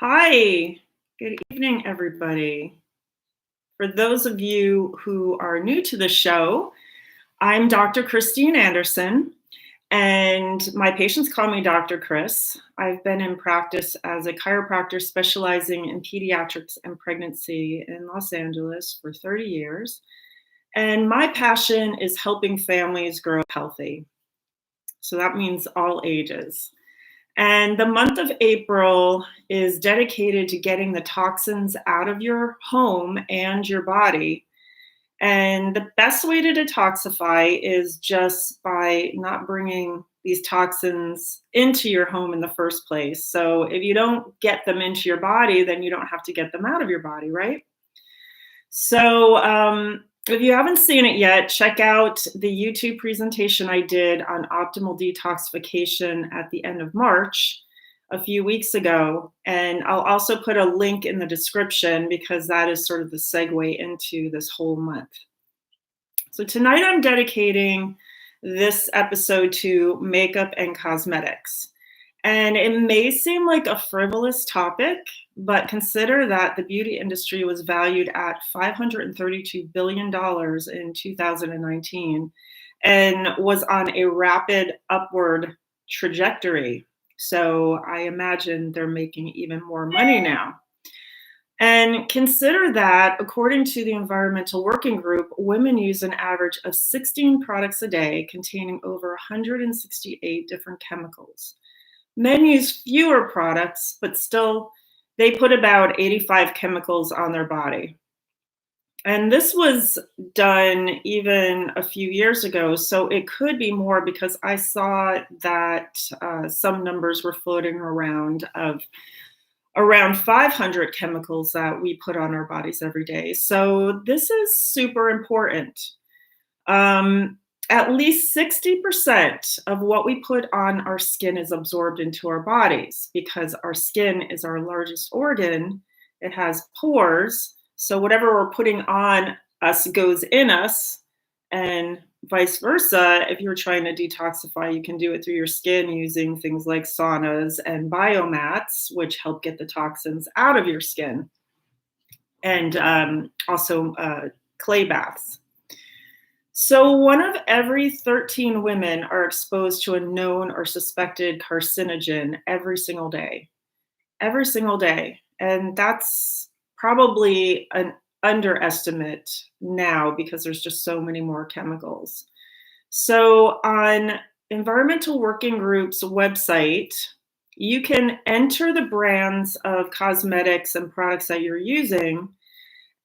Hi, good evening, everybody. For those of you who are new to the show, I'm Dr. Christine Anderson, and my patients call me Dr. Chris. I've been in practice as a chiropractor specializing in pediatrics and pregnancy in Los Angeles for 30 years. And my passion is helping families grow up healthy. So that means all ages. And the month of April is dedicated to getting the toxins out of your home and your body. And the best way to detoxify is just by not bringing these toxins into your home in the first place. So if you don't get them into your body, then you don't have to get them out of your body, right? So if you haven't seen it yet, check out the YouTube presentation I did on optimal detoxification at the end of March a few weeks ago. And I'll also put a link in the description because that is sort of the segue into this whole month. So tonight I'm dedicating this episode to makeup and cosmetics. And it may seem like a frivolous topic, but consider that the beauty industry was valued at $532 billion in 2019 and was on a rapid upward trajectory. So I imagine they're making even more money now. And consider that, according to the Environmental Working Group, women use an average of 16 products a day containing over 168 different chemicals. Men use fewer products, but still, they put about 85 chemicals on their body. And this was done even a few years ago, so it could be more because I saw that some numbers were floating around of around 500 chemicals that we put on our bodies every day. So this is super important. At least 60% of what we put on our skin is absorbed into our bodies because our skin is our largest organ. It has pores. So whatever we're putting on us goes in us, and vice versa. If you're trying to detoxify, you can do it through your skin using things like saunas and biomats, which help get the toxins out of your skin, and also clay baths. So, one of every 13 women are exposed to a known or suspected carcinogen every single day. Every single day. And that's probably an underestimate now because there's just so many more chemicals. So, on Environmental Working Group's website, you can enter the brands of cosmetics and products that you're using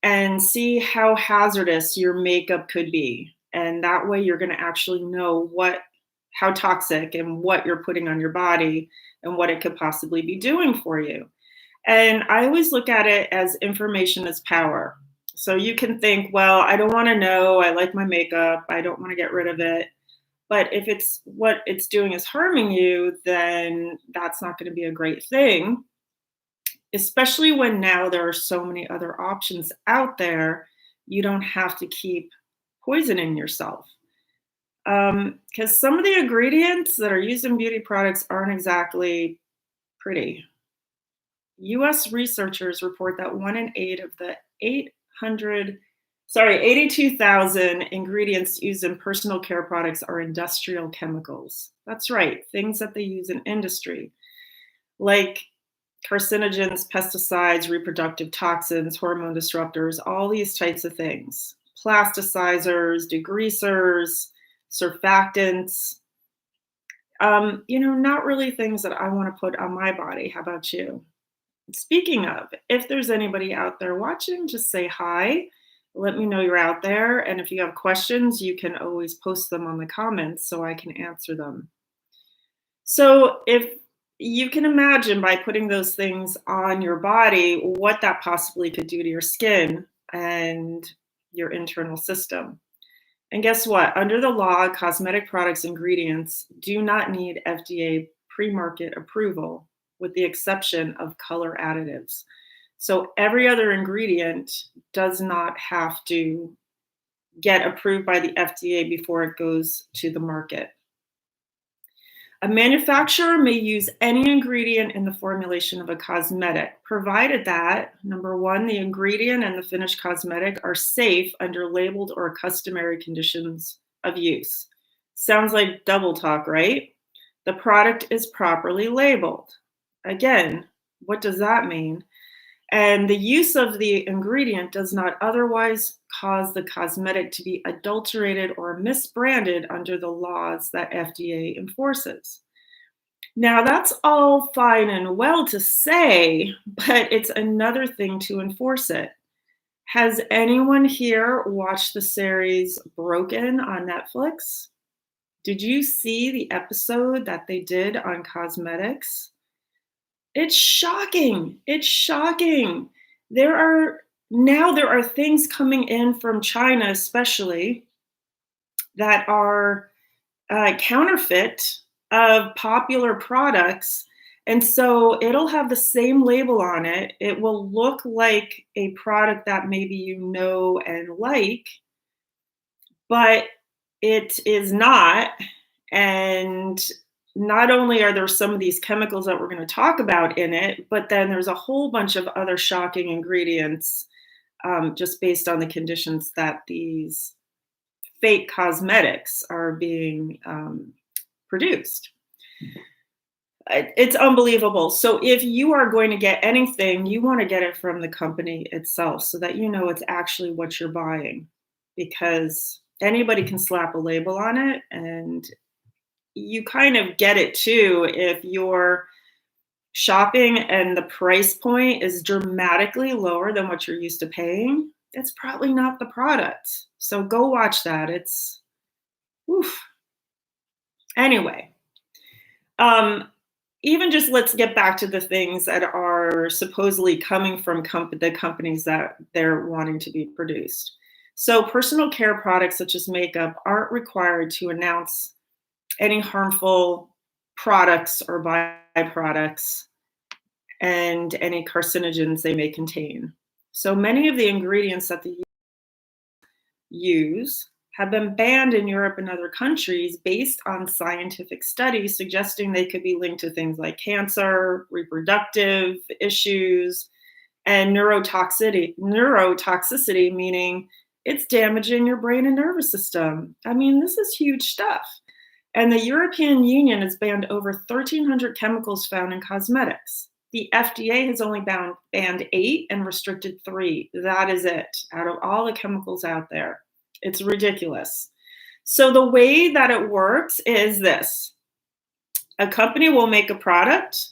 and see how hazardous your makeup could be. And that way you're going to actually know how toxic and what you're putting on your body and what it could possibly be doing for you. And I always look at it as information is power. So you can think, well, I don't want to know. I like my makeup. I don't want to get rid of it. But if it's what it's doing is harming you, then that's not going to be a great thing, especially when now there are so many other options out there. You don't have to keep poisoning yourself. Because some of the ingredients that are used in beauty products aren't exactly pretty. US researchers report that 1 in 8 of the 82,000 ingredients used in personal care products are industrial chemicals. That's right, things that they use in industry, like carcinogens, pesticides, reproductive toxins, hormone disruptors, all these types of things. Plasticizers, degreasers, surfactants. Not really things that I want to put on my body. How about you? Speaking of, if there's anybody out there watching, just say hi. Let me know you're out there. And if you have questions, you can always post them on the comments so I can answer them. So if you can imagine by putting those things on your body, what that possibly could do to your skin and your internal system. And guess what? Under the law, cosmetic products ingredients do not need FDA pre-market approval, with the exception of color additives. So every other ingredient does not have to get approved by the FDA before it goes to the market. A manufacturer may use any ingredient in the formulation of a cosmetic, provided that, number one, the ingredient and the finished cosmetic are safe under labeled or customary conditions of use. Sounds like double talk, right? The product is properly labeled. Again, what does that mean? And the use of the ingredient does not otherwise cause the cosmetic to be adulterated or misbranded under the laws that FDA enforces. Now, that's all fine and well to say, but it's another thing to enforce it. Has anyone here watched the series Broken on Netflix? Did you see the episode that they did on cosmetics? It's shocking. It's shocking. There are things coming in from China, especially, that are counterfeit of popular products. And so it'll have the same label on it. It will look like a product that maybe you know and like, but it is not. And not only are there some of these chemicals that we're going to talk about in it, but then there's a whole bunch of other shocking ingredients just based on the conditions that these fake cosmetics are being produced. It's unbelievable. So if you are going to get anything, you want to get it from the company itself so that you know it's actually what you're buying, because anybody can slap a label on it, and you kind of get it too if you're shopping and the price point is dramatically lower than what you're used to paying. It's probably not the product. So go watch that. It's oof. Anyway, even just let's get back to the things that are supposedly coming from the companies that they're wanting to be produced. So personal care products such as makeup aren't required to announce any harmful products or byproducts and any carcinogens they may contain. So many of the ingredients that they use have been banned in Europe and other countries based on scientific studies suggesting they could be linked to things like cancer, reproductive issues, and neurotoxicity, meaning it's damaging your brain and nervous system. I mean, this is huge stuff. And the European Union has banned over 1,300 chemicals found in cosmetics. The FDA has only banned 8 and restricted 3. That is it, out of all the chemicals out there. It's ridiculous. So the way that it works is this. A company will make a product.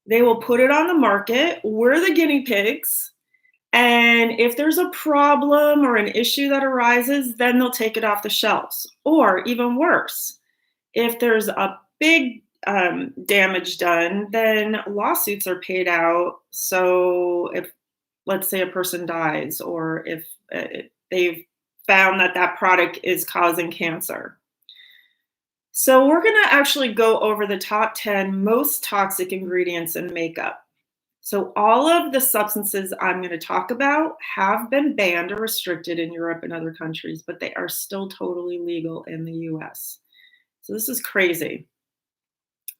They will put it on the market. We're the guinea pigs. And if there's a problem or an issue that arises, then they'll take it off the shelves. Or even worse, if there's a big damage done, then lawsuits are paid out. So if, let's say, a person dies, or if they've found that that product is causing cancer. So we're going to actually go over the top 10 most toxic ingredients in makeup. So all of the substances I'm going to talk about have been banned or restricted in Europe and other countries, but they are still totally legal in the US. So this is crazy.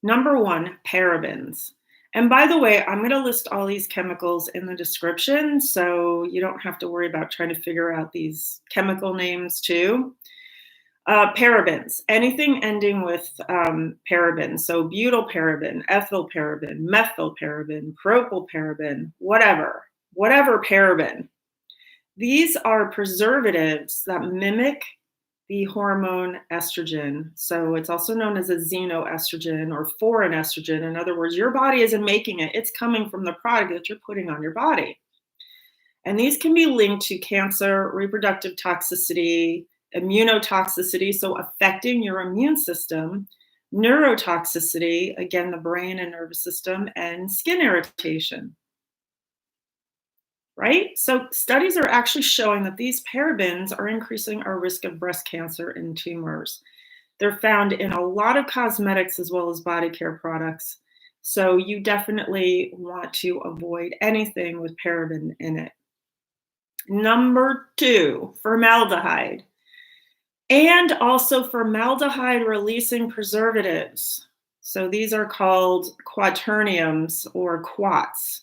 Number 1, parabens. And by the way, I'm going to list all these chemicals in the description, so you don't have to worry about trying to figure out these chemical names too. Parabens, anything ending with paraben, so butylparaben, ethylparaben, methylparaben, propylparaben, whatever paraben. These are preservatives that mimic the hormone estrogen. So it's also known as a xenoestrogen or foreign estrogen. In other words, your body isn't making it. It's coming from the product that you're putting on your body. And these can be linked to cancer, reproductive toxicity, immunotoxicity, so affecting your immune system, neurotoxicity, again, the brain and nervous system, and skin irritation. Right? So studies are actually showing that these parabens are increasing our risk of breast cancer and tumors. They're found in a lot of cosmetics as well as body care products. So you definitely want to avoid anything with paraben in it. Number 2, formaldehyde. And also formaldehyde releasing preservatives. So these are called quaterniums or quats.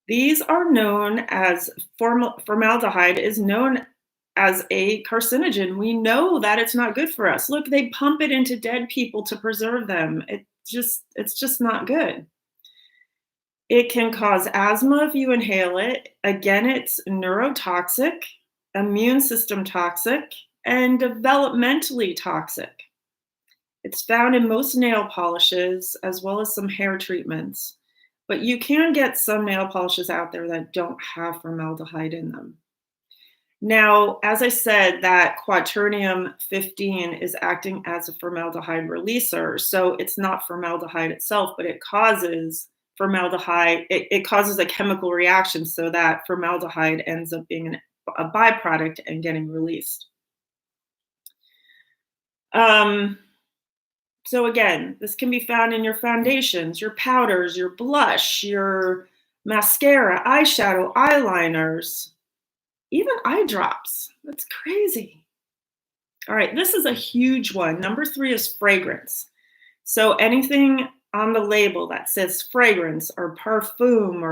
These are known as formaldehyde is known as a carcinogen. We know that it's not good for us. Look, they pump it into dead people to preserve them. It's just not good. It can cause asthma if you inhale it. Again, it's neurotoxic, immune system toxic, and developmentally toxic. It's found in most nail polishes as well as some hair treatments. But you can get some nail polishes out there that don't have formaldehyde in them. Now, as I said, that quaternium 15 is acting as a formaldehyde releaser. So it's not formaldehyde itself, but it causes formaldehyde, it causes a chemical reaction so that formaldehyde ends up being a byproduct and getting released. So again, this can be found in your foundations, your powders, your blush, your mascara, eyeshadow, eyeliners, even eye drops. That's crazy. All right, this is a huge one. Number 3 is fragrance. So anything on the label that says fragrance or perfume,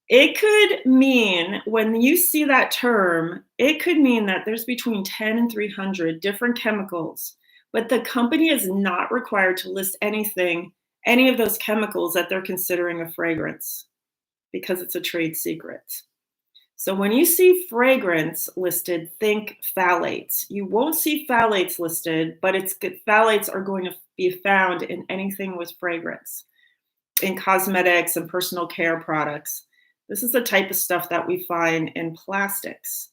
it could mean, when you see that term, it could mean that there's between 10 and 300 different chemicals, but the company is not required to list any of those chemicals that they're considering a fragrance because it's a trade secret. So when you see fragrance listed, think phthalates. You won't see phthalates listed, but phthalates are going to be found in anything with fragrance, in cosmetics and personal care products. This is the type of stuff that we find in plastics.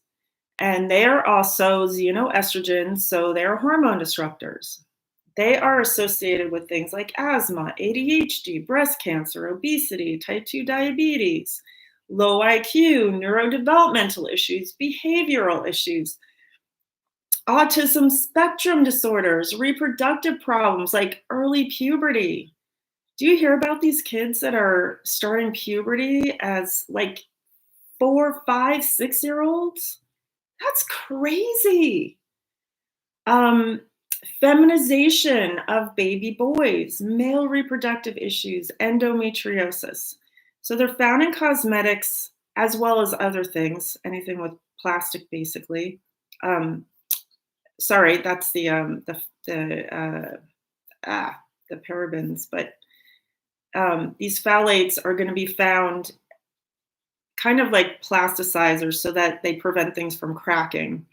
And they are also xenoestrogens, so they're hormone disruptors. They are associated with things like asthma, ADHD, breast cancer, obesity, type 2 diabetes, low IQ, neurodevelopmental issues, behavioral issues, autism spectrum disorders, reproductive problems like early puberty. Do you hear about these kids that are starting puberty as like 4, 5, 6-year-olds? That's crazy. Feminization of baby boys, male reproductive issues, endometriosis. So they're found in cosmetics as well as other things, anything with plastic, basically. Sorry, that's the parabens, but these phthalates are going to be found kind of like plasticizers so that they prevent things from cracking.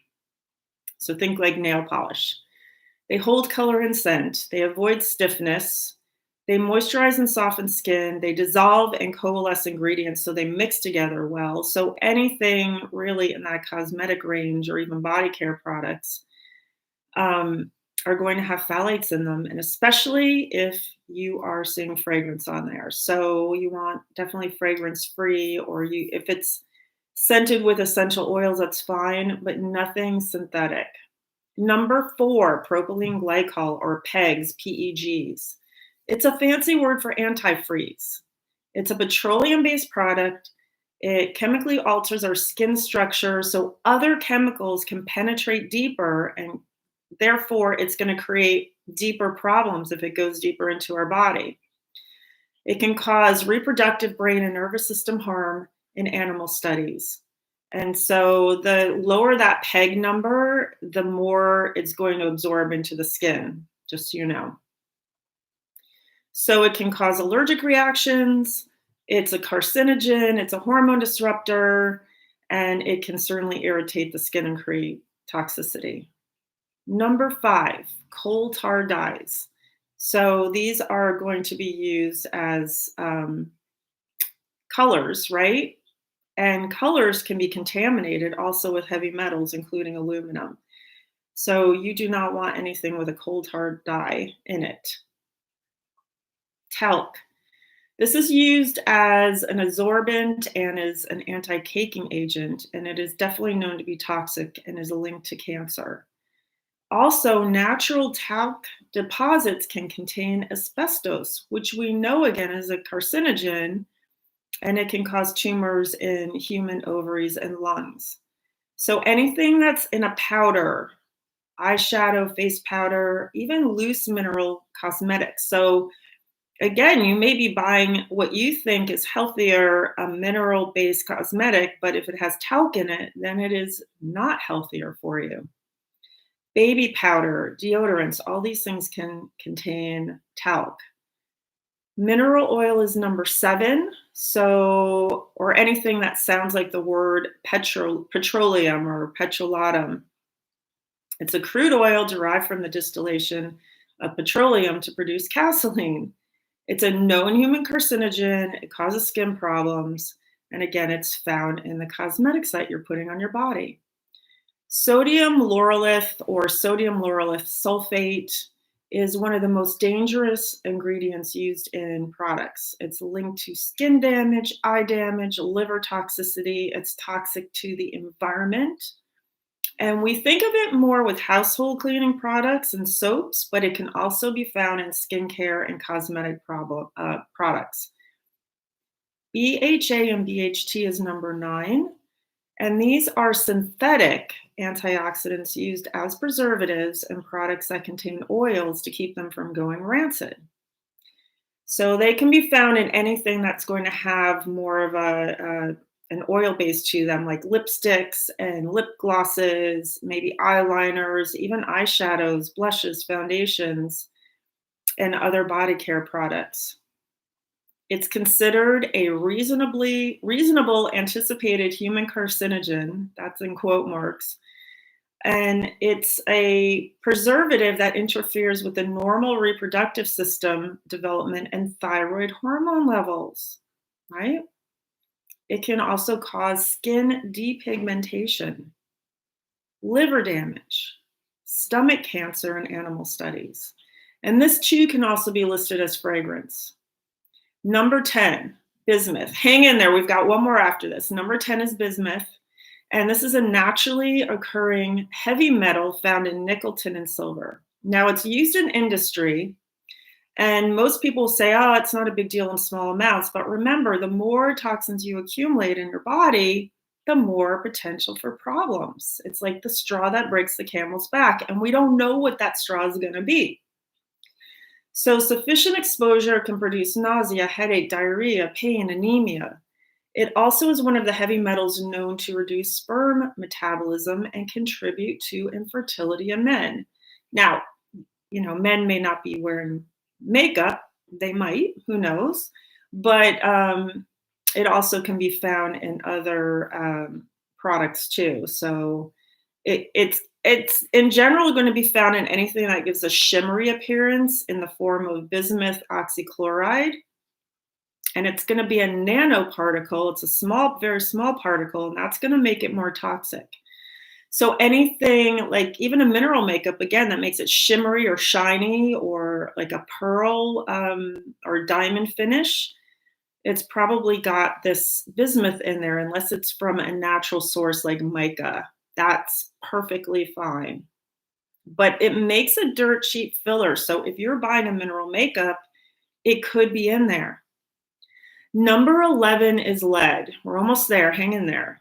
So think like nail polish. They hold color and scent. They avoid stiffness. They moisturize and soften skin. They dissolve and coalesce ingredients so they mix together well. So anything really in that cosmetic range or even body care products are going to have phthalates in them, and especially if you are seeing fragrance on there. So you want definitely fragrance free, or if it's scented with essential oils, that's fine, but nothing synthetic. Number 4, propylene glycol or PEGs, PEGs. It's a fancy word for antifreeze. It's a petroleum-based product. It chemically alters our skin structure so other chemicals can penetrate deeper, and therefore it's going to create deeper problems if it goes deeper into our body. It can cause reproductive, brain, and nervous system harm in animal studies. And so the lower that PEG number, the more it's going to absorb into the skin, just so you know. So it can cause allergic reactions. It's a carcinogen, it's a hormone disruptor, and it can certainly irritate the skin and create toxicity. Number 5, coal tar dyes. So these are going to be used as colors, right? And colors can be contaminated also with heavy metals, including aluminum. So you do not want anything with a coal tar dye in it. Talc. This is used as an absorbent and is an anti-caking agent, and it is definitely known to be toxic and is linked to cancer. Also, natural talc deposits can contain asbestos, which we know again is a carcinogen, and it can cause tumors in human ovaries and lungs. So anything that's in a powder, eyeshadow, face powder, even loose mineral cosmetics. So again, you may be buying what you think is healthier, a mineral-based cosmetic, but if it has talc in it, then it is not healthier for you. Baby powder, deodorants, all these things can contain talc. Mineral oil is number 7. So, or anything that sounds like the word petroleum or petrolatum. It's a crude oil derived from the distillation of petroleum to produce gasoline. It's a known human carcinogen. It causes skin problems. And again, it's found in the cosmetics that you're putting on your body. Sodium lauryl or sodium lauryl sulfate is one of the most dangerous ingredients used in products. It's linked to skin damage, eye damage, liver toxicity. It's toxic to the environment. And we think of it more with household cleaning products and soaps, but it can also be found in skincare and cosmetic products. BHA and BHT is number 9. And these are synthetic antioxidants used as preservatives in products that contain oils to keep them from going rancid. So they can be found in anything that's going to have more of an oil base to them, like lipsticks and lip glosses, maybe eyeliners, even eyeshadows, blushes, foundations, and other body care products. It's considered a reasonable anticipated human carcinogen, that's in quote marks, and it's a preservative that interferes with the normal reproductive system development and thyroid hormone levels, right? It can also cause skin depigmentation, liver damage, stomach cancer in animal studies. And this too can also be listed as fragrance. Number 10, bismuth. Hang in there. We've got one more after this. Number 10 is bismuth. And this is a naturally occurring heavy metal found in nickel, tin, and silver. Now, it's used in industry. And most people say, oh, it's not a big deal in small amounts. But remember, the more toxins you accumulate in your body, the more potential for problems. It's like the straw that breaks the camel's back. And we don't know what that straw is going to be. So sufficient exposure can produce nausea, headache, diarrhea, pain, anemia. It also is one of the heavy metals known to reduce sperm metabolism and contribute to infertility in men. Now, men may not be wearing makeup. They might, who knows? But it also can be found in other products too. So it's in general going to be found in anything that gives a shimmery appearance in the form of bismuth oxychloride. And it's going to be a nanoparticle. It's a small, very small particle, and that's going to make it more toxic. So anything like even a mineral makeup, again, that makes it shimmery or shiny or like a pearl or diamond finish, it's probably got this bismuth in there unless it's from a natural source like mica. That's perfectly fine. But it makes a dirt cheap filler. So if you're buying a mineral makeup, it could be in there. Number 11 is lead. We're almost there. Hang in there.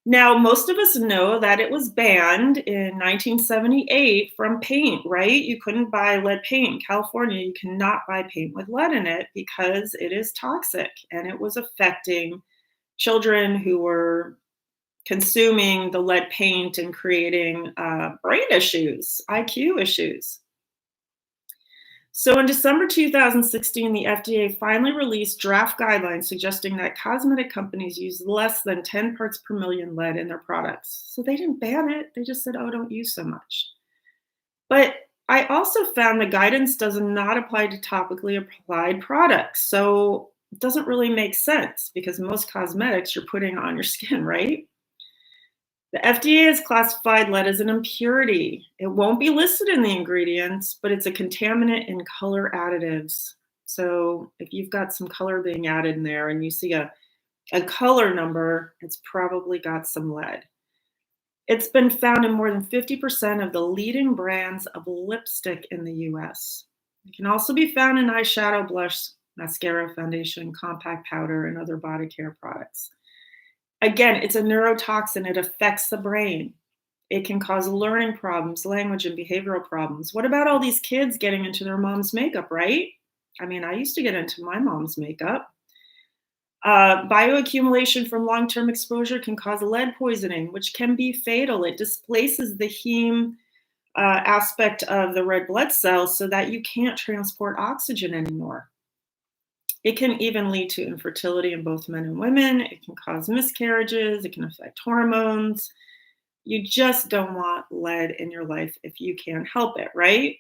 Now, most of us know that it was banned in 1978 from paint, right? You couldn't buy lead paint. In California, you cannot buy paint with lead in it because it is toxic, and it was affecting children who were consuming the lead paint and creating brain issues, IQ issues. So in December 2016, the FDA finally released draft guidelines suggesting that cosmetic companies use less than 10 parts per million lead in their products. So they didn't ban it. They just said, oh, don't use so much. But I also found the guidance does not apply to topically applied products. So it doesn't really make sense because most cosmetics you're putting on your skin, right? The FDA has classified lead as an impurity. It won't be listed in the ingredients, but it's a contaminant in color additives. So if you've got some color being added in there and you see a color number, it's probably got some lead. It's been found in more than 50% of the leading brands of lipstick in the US. It can also be found in eyeshadow, blush, mascara, foundation, compact powder, and other body care products. Again, it's a neurotoxin. It affects the brain. It can cause learning problems, language and behavioral problems. What about all these kids getting into their mom's makeup, right? I mean, I used to get into my mom's makeup. Bioaccumulation from long term exposure can cause lead poisoning, which can be fatal. It displaces the heme aspect of the red blood cells so that you can't transport oxygen anymore. It can even lead to infertility in both men and women. It can cause miscarriages. It can affect hormones. You just don't want lead in your life if you can help it, right?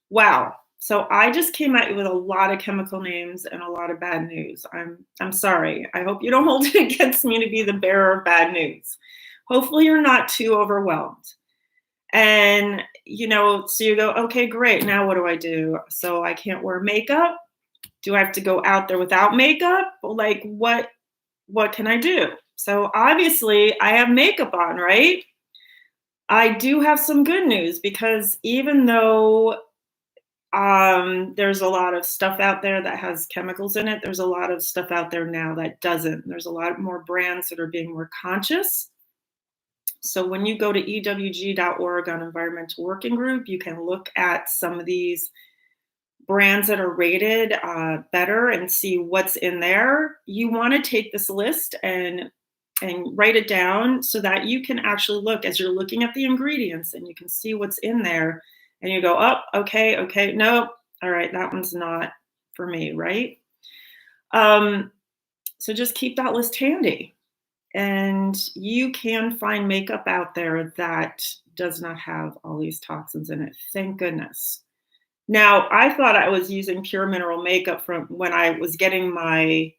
Wow. So I just came at you with a lot of chemical names and a lot of bad news. I'm sorry. I hope you don't hold it against me to be the bearer of bad news. Hopefully you're not too overwhelmed. And so you go, okay, great. Now what do I do? So I can't wear makeup. Do I have to go out there without makeup? Like what can I do? So obviously I have makeup on, right? I do have some good news because even though there's a lot of stuff out there that has chemicals in it, there's a lot of stuff out there now that doesn't. There's a lot more brands that are being more conscious. So when you go to ewg.org on Environmental Working Group, you can look at some of these brands that are rated better and see what's in there. You want to take this list and write it down so that you can actually look as you're looking at the ingredients and you can see what's in there and you go, oh, okay, no, all right, that one's not for me, right? So just keep that list handy. And you can find makeup out there that does not have all these toxins in it. Thank goodness. Now, I thought I was using pure mineral makeup from when I was getting my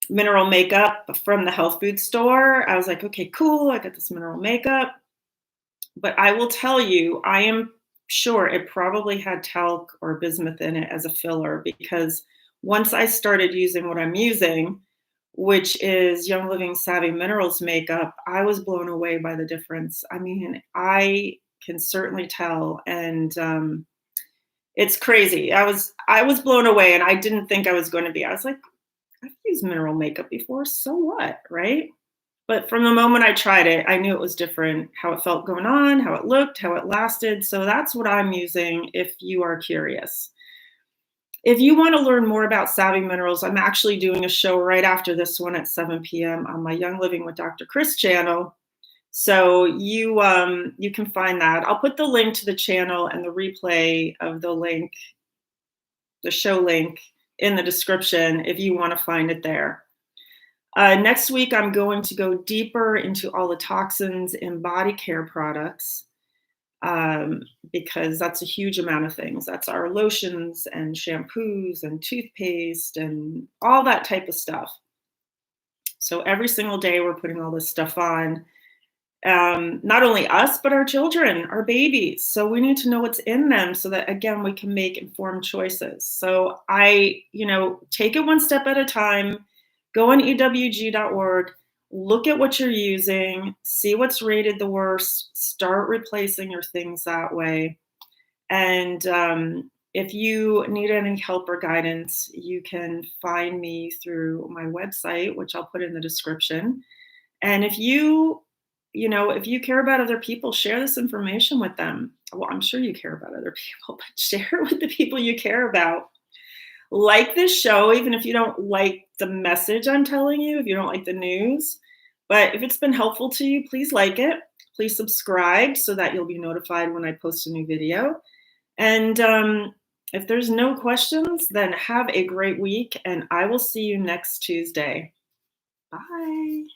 mineral makeup from the health food store. I was like, okay, cool. I got this mineral makeup. But I will tell you, I am sure it probably had talc or bismuth in it as a filler because once I started using what I'm using, which is Young Living Savvy Minerals makeup, I was blown away by the difference. I mean, I can certainly tell. And it's crazy. I was blown away and I didn't think I was going to be. I was like, I've used mineral makeup before, so what, right? But from the moment I tried it, I knew it was different, how it felt going on, how it looked, how it lasted. So that's what I'm using if you are curious. If you want to learn more about Savvy Minerals, I'm actually doing a show right after this one at 7 p.m. on my Young Living with Dr. Chris channel. So you can find that. I'll put the link to the channel and the replay of the show link in the description if you want to find it there. Next week, I'm going to go deeper into all the toxins in body care products because that's a huge amount of things. That's our lotions and shampoos and toothpaste and all that type of stuff. So every single day, we're putting all this stuff on. Not only us, but our children, our babies. So we need to know what's in them so that, again, we can make informed choices. So take it one step at a time. Go on ewg.org, look at what you're using, see what's rated the worst, start replacing your things that way. And if you need any help or guidance, you can find me through my website, which I'll put in the description. And if you care about other people, share this information with them. Well, I'm sure you care about other people, but share it with the people you care about. Like this show, even if you don't like the message I'm telling you, if you don't like the news. But if it's been helpful to you, please like it. Please subscribe so that you'll be notified when I post a new video. And if there's no questions, then have a great week, and I will see you next Tuesday. Bye.